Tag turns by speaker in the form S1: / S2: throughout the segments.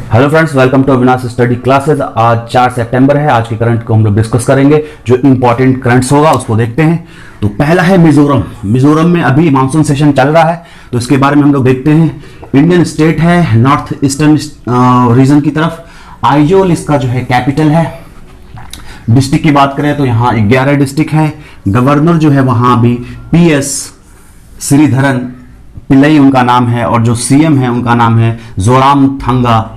S1: Hello friends, welcome to Avinash study classes. आज 4 सितंबर है। आज के करंट को हम लोग डिस्कस करेंगे। जो इंपॉर्टेंट करंट्स होगा उसको देखते हैं। तो पहला है मिजोरम। मिजोरम में अभी मानसून सेशन चल रहा है, तो इसके बारे में हम लोग देखते हैं। इंडियन स्टेट है, नॉर्थ ईस्टर्न रीजन की तरफ। आइजोल इसका जो है कैपिटल है। डिस्ट्रिक्ट की बात करें तो यहाँ 11 डिस्ट्रिक्ट है। गवर्नर जो है वहाँ भी PS श्रीधरन पिल्लई उनका नाम है, और जो CM है उनका नाम है जोरामथंगा,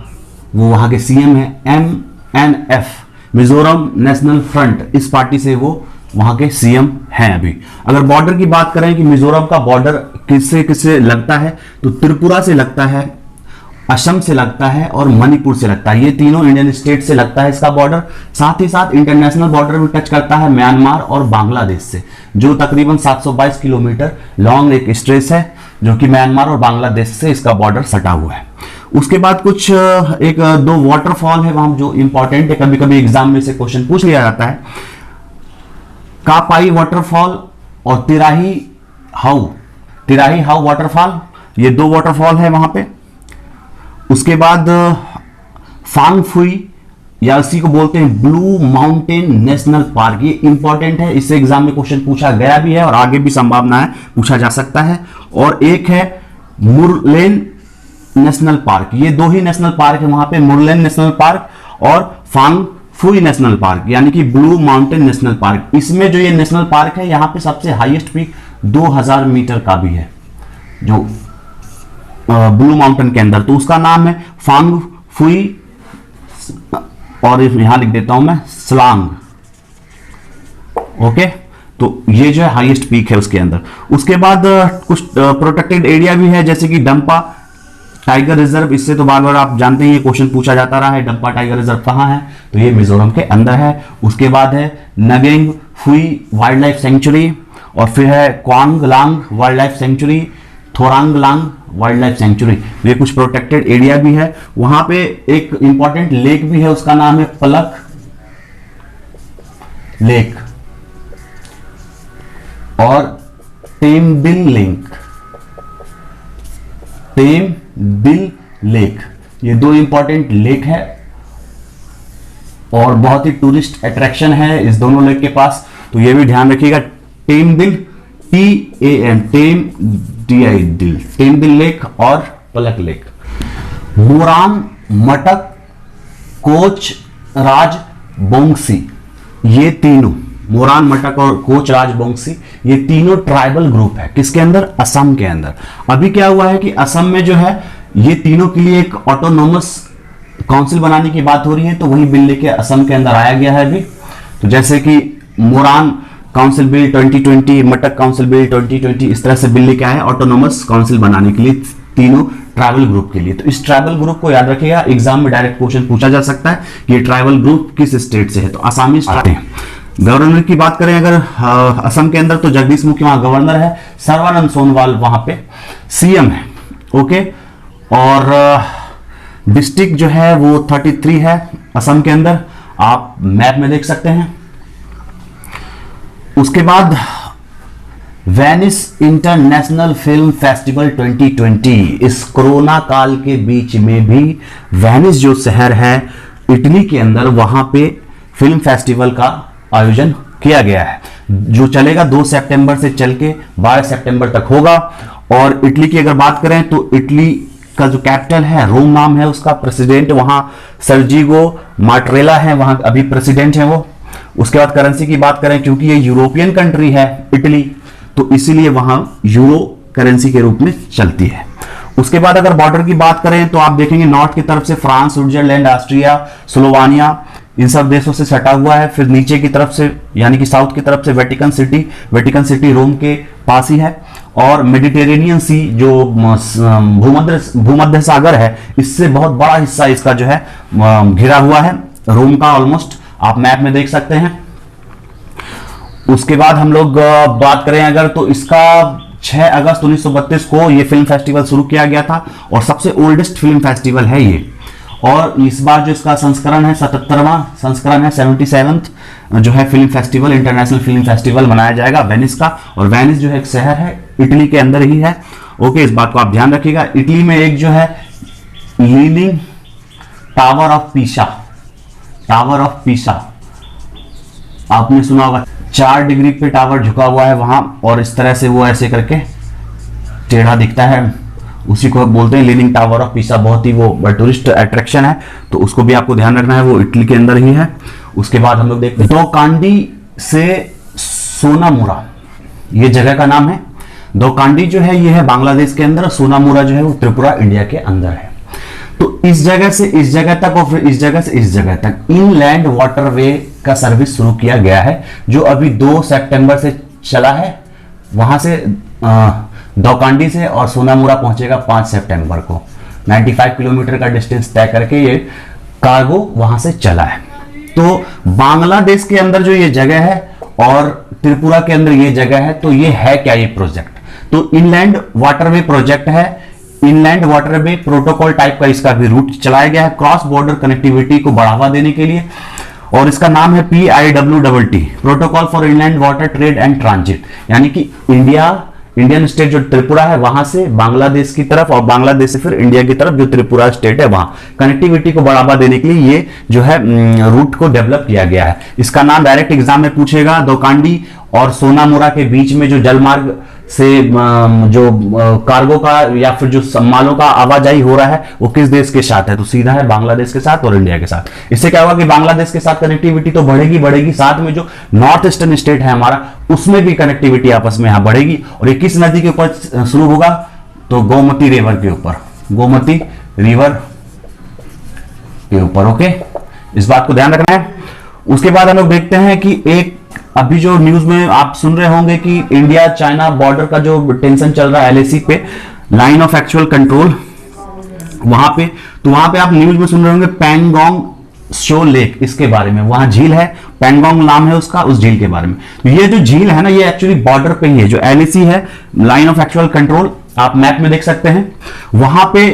S1: वो वहां के CM है। MNF मिजोरम नेशनल फ्रंट, इस पार्टी से वो वहां के CM हैं अभी। अगर बॉर्डर की बात करें कि मिजोरम का बॉर्डर किससे किससे लगता है, तो त्रिपुरा से लगता है, असम से लगता है और मणिपुर से लगता है। ये तीनों इंडियन स्टेट से लगता है इसका बॉर्डर। साथ ही साथ इंटरनेशनल बॉर्डर भी टच करता है म्यांमार और बांग्लादेश से, जो तकरीबन 722 किलोमीटर लॉन्ग एक स्ट्रेच है, जो कि म्यांमार और बांग्लादेश से इसका बॉर्डर सटा हुआ है। उसके बाद कुछ एक दो वाटरफॉल है वहां जो इंपॉर्टेंट है, कभी कभी एग्जाम में से क्वेश्चन पूछ लिया जाता है। कापाई वाटरफॉल और तिराही हाउ वाटरफॉल, ये दो वाटरफॉल है वहां पे। उसके बाद फांगफुई, या इसी को बोलते हैं ब्लू माउंटेन नेशनल पार्क, ये इंपॉर्टेंट है, इससे एग्जाम में क्वेश्चन पूछा गया भी है और आगे भी संभावना है पूछा जा सकता है। और एक है मुरलेन नेशनल पार्क, ये दो ही नेशनल पार्क है वहां पे, मुरलेन नेशनल पार्क और फांगफुई नेशनल पार्क, यानी कि ब्लू माउंटेन नेशनल पार्क। इसमें जो ये नेशनल पार्क है, यहाँ पे सबसे हाईएस्ट पीक 2000 मीटर का भी है, जो ब्लू माउंटेन के अंदर, तो उसका नाम है फांगफुई, और यहां लिख देता हूं मैं स्लांग। ओके, तो ये जो है हाईएस्ट पीक है उसके अंदर। उसके बाद कुछ प्रोटेक्टेड एरिया भी है, जैसे कि डंपा टाइगर रिजर्व। इससे तो बार बार आप जानते हैं ये क्वेश्चन पूछा जाता रहा है, डंपा टाइगर रिजर्व कहां है, तो ये मिजोरम के अंदर है। उसके बाद है Ngengpui wildlife sanctuary, और फिर है Khawnglung wildlife sanctuary, Thorangtlang wildlife sanctuary. ये कुछ प्रोटेक्टेड एरिया भी है। वहां पे एक इंपॉर्टेंट लेक भी है, उसका नाम है पलक लेक और टेमबिल लेक, ये दो इंपॉर्टेंट लेक है और बहुत ही टूरिस्ट अट्रैक्शन है इस दोनों लेक के पास, तो ये भी ध्यान रखिएगा। टेमबिल टेमबिल लेक और पलक लेक। मोरान मटक कोच राज बोंगसी, ये तीनों मोरान मटक और कोच राज बोंगसी, ये तीनों ट्राइबल ग्रुप है। किसके अंदर? असम के अंदर। अभी क्या हुआ है कि असम में जो है ये तीनों के लिए एक ऑटोनोमस काउंसिल बनाने की बात हो रही है, तो वही बिल लेके असम के अंदर आया गया है अभी। तो जैसे कि मोरान काउंसिल बिल 2020, मटक काउंसिल बिल 2020, इस तरह से बिल लेके आए ऑटोनोमस काउंसिल बनाने के लिए तीनों ट्राइबल ग्रुप के लिए। तो इस ट्राइबल ग्रुप को याद रखिएगा, एग्जाम में डायरेक्ट क्वेश्चन पूछा जा सकता है कि ये ट्राइबल ग्रुप किस स्टेट से है, तो आसामी स्टेट है। गवर्नर की बात करें अगर असम के अंदर, तो जगदीश मुखी वहां गवर्नर है, सर्बानंद सोनोवाल वहां पे CM है। ओके, और डिस्ट्रिक्ट जो है वो 33 है असम के अंदर, आप मैप में देख सकते हैं। उसके बाद वेनिस इंटरनेशनल फिल्म फेस्टिवल 2020, इस कोरोना काल के बीच में भी वेनिस जो शहर है इटली के अंदर, वहां पे फिल्म फेस्टिवल का आयोजन किया गया है, जो चलेगा 2 सितंबर से चल के 12 सितंबर तक होगा। और इटली की अगर बात करें तो इटली का जो कैपिटल है रोम नाम है उसका, प्रेसिडेंट वहां सर्जिगो माट्रेला है, वहां अभी प्रेसिडेंट है वो। उसके बाद करेंसी की बात करें, क्योंकि ये यूरोपियन कंट्री है इटली, तो इसीलिए वहां यूरो करेंसी के रूप में चलती है। उसके बाद अगर बॉर्डर की बात करें तो आप देखेंगे नॉर्थ की तरफ से फ्रांस, स्विट्जरलैंड, ऑस्ट्रिया, स्लोवानिया, इन सब देशों से सटा हुआ है। फिर नीचे की तरफ से यानी कि साउथ की तरफ से वेटिकन सिटी रोम के पास ही है। और मेडिटेरेनियन सी जो भूमध्य सागर है, इससे बहुत बड़ा हिस्सा इसका जो है घिरा हुआ है रोम का, ऑलमोस्ट आप मैप में देख सकते हैं। उसके बाद हम लोग बात करें अगर, तो इसका 6 अगस्त 1932 को ये फिल्म फेस्टिवल शुरू किया गया था और सबसे ओल्डेस्ट फिल्म फेस्टिवल है ये। और इस बार जो इसका संस्करण है 77वां संस्करण है, 77th जो है film festival, international film festival मनाया जाएगा वेनिस का। और वेनिस जो है एक शहर है इटली के अंदर ही है। ओके, इस बात को आप ध्यान रखिएगा। इटली में एक जो है leaning tower of Pisa, tower of Pisa आपने सुना होगा, 4 डिग्री पे टावर झुका हुआ है वहां, और इस तरह से वो ऐसे करके टेढ़ा दिखता है, उसी को बोलते हैं लीनिंग टावर ऑफ पीसा। बहुत ही वो टूरिस्ट अट्रैक्शन है, तो उसको भी आपको ध्यान रखना है, वो इटली के अंदर ही है। उसके बाद हम लोग देखते हैं दोकांडी से सोनामुरा, ये जगह का नाम है। दोकांडी जो है ये है बांग्लादेश के अंदर, सोनामुरा जो है वो त्रिपुरा इंडिया के अंदर है। तो इस जगह से इस जगह तक और फिर इस जगह से इस जगह तक इनलैंड वाटरवे का सर्विस शुरू किया गया है, जो अभी 2 सितंबर से चला है। वहां से दोकांडी से, और सोनामुरा पहुंचेगा 5 सितंबर को। 95 किलोमीटर का डिस्टेंस तय करके ये कार्गो वहां से चला है। तो बांग्लादेश के अंदर जो ये जगह है और त्रिपुरा के अंदर ये जगह है, तो ये है क्या ये प्रोजेक्ट? तो इनलैंड वाटरवे प्रोजेक्ट है, इनलैंड वाटरवे प्रोटोकॉल टाइप का इसका भी रूट चलाया गया है क्रॉस बॉर्डर कनेक्टिविटी को बढ़ावा देने के लिए, और इसका नाम है PIWTT, protocol for inland water trade and transit. यानी कि इंडियन स्टेट जो त्रिपुरा है वहां से बांग्लादेश की तरफ, और बांग्लादेश से फिर इंडिया की तरफ जो त्रिपुरा स्टेट है वहां कनेक्टिविटी को बढ़ावा देने के लिए ये जो है रूट को डेवलप किया गया है। इसका नाम डायरेक्ट एग्जाम में पूछेगा। दोकांडी और सोनामुरा के बीच में जो जलमार्ग से जो कार्गो का या फिर जो मालों का आवाजाही हो रहा है वो किस देश के साथ है? तो सीधा है बांग्लादेश के साथ और इंडिया के साथ। इससे क्या होगा कि बांग्लादेश के साथ कनेक्टिविटी तो बढ़ेगी, साथ में जो नॉर्थ ईस्टर्न स्टेट है हमारा उसमें भी कनेक्टिविटी आपस में यहां बढ़ेगी। और ये किस नदी के ऊपर शुरू होगा? तो गोमती रिवर के ऊपर, गोमती रिवर के ऊपर। ओके, इस बात को ध्यान रखना है। उसके बाद हम लोग देखते हैं कि एक अभी जो न्यूज में आप सुन रहे होंगे कि इंडिया चाइना बॉर्डर का जो टेंशन चल रहा है LAC पे, लाइन ऑफ एक्चुअल कंट्रोल वहां पे, तो वहां पे आप न्यूज में सुन रहे होंगे पैंगोंग शो लेक, इसके बारे में। वहां झील है, पैंगोंग नाम है उसका, उस झील के बारे में। तो ये जो झील है ना, ये एक्चुअली बॉर्डर पे ही है। जो LAC है, लाइन ऑफ एक्चुअल कंट्रोल, आप मैप में देख सकते हैं, वहां पे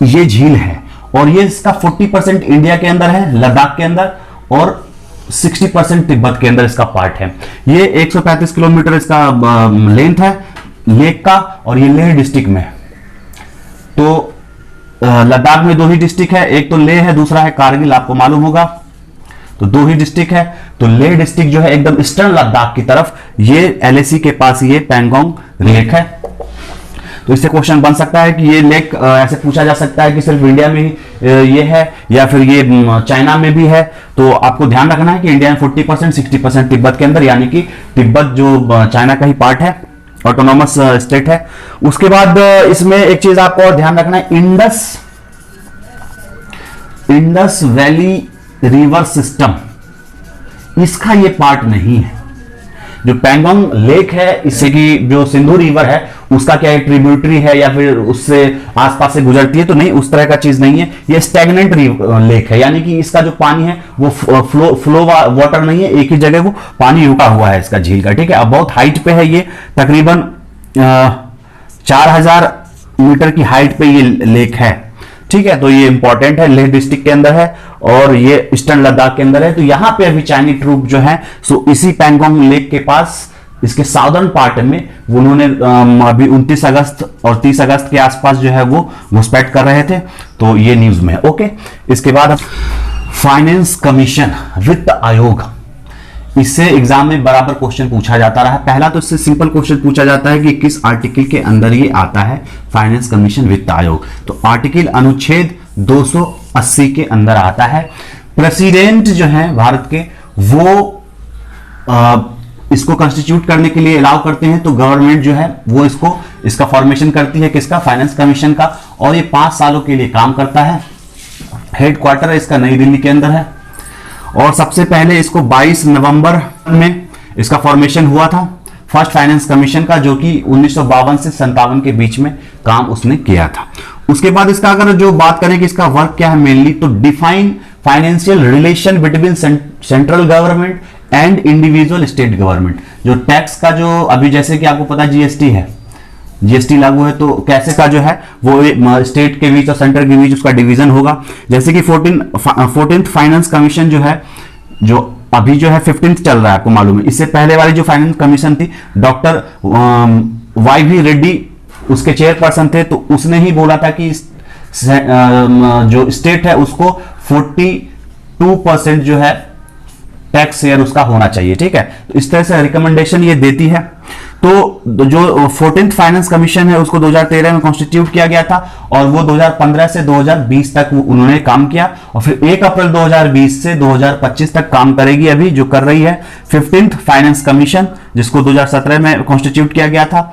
S1: ये झील है। और ये इसका 40% इंडिया के अंदर है, लद्दाख के अंदर, और 60% तिब्बत के अंदर इसका पार्ट है। ये 135 किलोमीटर इसका लेंथ है लेक का, और ये लेह डिस्ट्रिक्ट में। तो लद्दाख में 2 ही डिस्ट्रिक्ट है, एक तो लेह है, दूसरा है कारगिल, आपको मालूम होगा। तो 2 ही डिस्ट्रिक्ट है। तो लेह डिस्ट्रिक्ट जो है एकदम ईस्टर्न लद्दाख की तरफ, ये LAC के पास ये पैंगोंग लेक है। तो इससे क्वेश्चन बन सकता है कि ये लेक ऐसे पूछा जा सकता है कि सिर्फ इंडिया में ही ये है या फिर ये चाइना में भी है। तो आपको ध्यान रखना है कि इंडिया में 40%, 60% तिब्बत के अंदर, यानी कि तिब्बत जो चाइना का ही पार्ट है, ऑटोनॉमस स्टेट है। उसके बाद इसमें एक चीज आपको और ध्यान रखना है, इंडस वैली रिवर सिस्टम, इसका ये पार्ट नहीं है। जो पैंगोंग लेक है, इससे की जो सिंधु रिवर है उसका क्या ट्रिब्यूटरी है या फिर उससे आसपास से गुजरती है? तो नहीं, उस तरह का चीज नहीं है। ये स्टैग्नेंट लेक है, यानी कि इसका जो पानी है वो फ्लो वाटर नहीं है, एक ही जगह वो पानी रुका हुआ है इसका झील का। ठीक है, अब बहुत हाइट पे है ये, तकरीबन 4000 मीटर की हाइट पे ये लेक है। ठीक है, तो ये इंपॉर्टेंट है, लेह डिस्ट्रिक्ट के अंदर है और ये ईस्टर्न लद्दाख के अंदर है। तो यहां पे अभी चाइनीज ट्रूप जो है सो इसी पैंगोंग लेक के पास, इसके साउदर्न पार्ट में उन्होंने अभी 29 अगस्त और 30 अगस्त के आसपास जो है वो घुसपैठ कर रहे थे। तो ये न्यूज में है। ओके, इसके बाद फाइनेंस कमीशन, वित्त आयोग, इससे एग्जाम में बराबर क्वेश्चन पूछा जाता रहा है। पहला तो इससे सिंपल क्वेश्चन पूछा जाता है कि किस आर्टिकल के अंदर ये आता है, फाइनेंस कमीशन वित्त आयोग। तो आर्टिकल अनुच्छेद 280 के अंदर आता है। प्रेसिडेंट जो है भारत के, वो इसको कंस्टिट्यूट करने के लिए अलाउ करते हैं। तो गवर्नमेंट जो है वो इसका फॉर्मेशन करती है, किसका? फाइनेंस कमीशन का। और ये 5 सालों के लिए काम करता है। हेडक्वार्टर इसका नई दिल्ली के अंदर है। और सबसे पहले इसको 22 नवंबर में इसका फॉर्मेशन हुआ था, फर्स्ट फाइनेंस कमीशन का, जो कि 1952 से 57 के बीच में काम उसने किया था। उसके बाद इसका अगर जो बात करें कि इसका वर्क क्या है मेनली, तो define financial relation between central government and individual state government. जो टैक्स का जो अभी जैसे कि आपको पता है GST है, GST लागू है, तो कैसे का जो है वो स्टेट के बीच और सेंटर के बीच उसका डिवीजन होगा। जैसे कि 14th फाइनेंस कमीशन जो है, जो अभी जो है 15th चल रहा है, आपको मालूम है। इससे पहले वाली जो फाइनेंस कमीशन थी, डॉक्टर YV रेड्डी उसके चेयरपर्सन थे। तो उसने ही बोला था कि जो स्टेट है उसको 42% जो है टैक्स शेयर उसका होना चाहिए। ठीक है, तो इस तरह से रिकमेंडेशन ये देती है। तो जो 14th फाइनेंस कमीशन है उसको 2013 में कॉन्स्टिट्यूट किया गया था और वो 2015 से 2020 तक उन्होंने काम किया और फिर 1 अप्रैल 2020 से 2025 तक काम करेगी। अभी जो कर रही है 15th फाइनेंस कमीशन, जिसको 2017 में कॉन्स्टिट्यूट किया गया था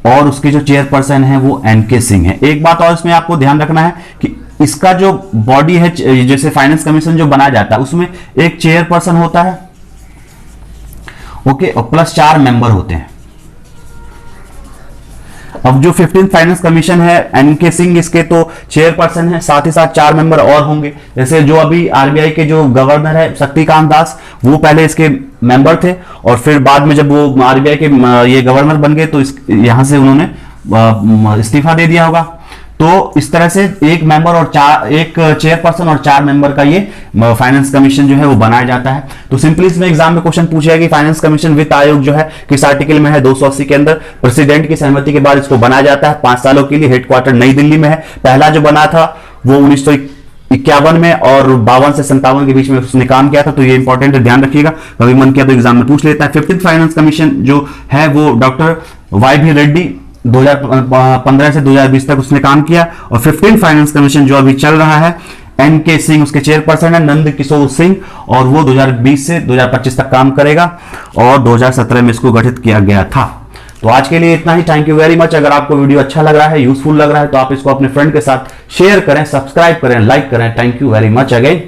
S1: और उसके जो चेयरपर्सन है वो एनके सिंह है। एक बात और इसमें आपको ध्यान रखना है कि इसका जो बॉडी है, जैसे फाइनेंस कमीशन जो बनाया जाता है उसमें एक चेयरपर्सन होता है, ओके, और प्लस 4 मेंबर होते हैं। अब जो 15th फाइनेंस कमीशन है, एनके सिंह इसके तो चेयरपर्सन है, साथ ही साथ 4 मेंबर और होंगे। जैसे जो अभी आरबीआई के जो गवर्नर है शक्तिकांत दास, वो पहले इसके मेंबर थे और फिर बाद में जब वो आरबीआई के ये गवर्नर बन गए तो यहां से उन्होंने इस्तीफा दे दिया होगा। तो इस तरह से एक मेंबर और एक चेयरपर्सन और 4 मेंबर का ये फाइनेंस कमीशन जो है वो बनाया जाता है। तो सिंपली इसमें एग्जाम में क्वेश्चन पूछेगा कि फाइनेंस कमीशन वित्त आयोग जो है किस आर्टिकल में है, 280 के अंदर प्रेसिडेंट की सहमति के बाद इसको बनाया जाता है 5 सालों के लिए। हेडक्वार्टर नई दिल्ली में है। पहला जो बना था वो 1951 में और 52 से 57 के बीच में उसने काम किया था। तो ये इंपॉर्टेंट है, ध्यान रखिएगा, कभी मन किया तो एग्जाम में पूछ लेता है। 15th फाइनेंस कमीशन जो है वो डॉक्टर वाई भी रेड्डी 2015 से 2020 तक उसने काम किया और 15th फाइनेंस कमीशन जो अभी चल रहा है, एनके सिंह उसके चेयरपर्सन है, नंद किशोर सिंह, और वो 2020 से 2025 तक काम करेगा और 2017 में इसको गठित किया गया था। तो आज के लिए इतना ही। Thank you very much. अगर आपको वीडियो अच्छा लग रहा है, यूजफुल लग रहा है, तो आप इसको अपने फ्रेंड के साथ शेयर करें, सब्सक्राइब करें, लाइक करें। Thank you very much again.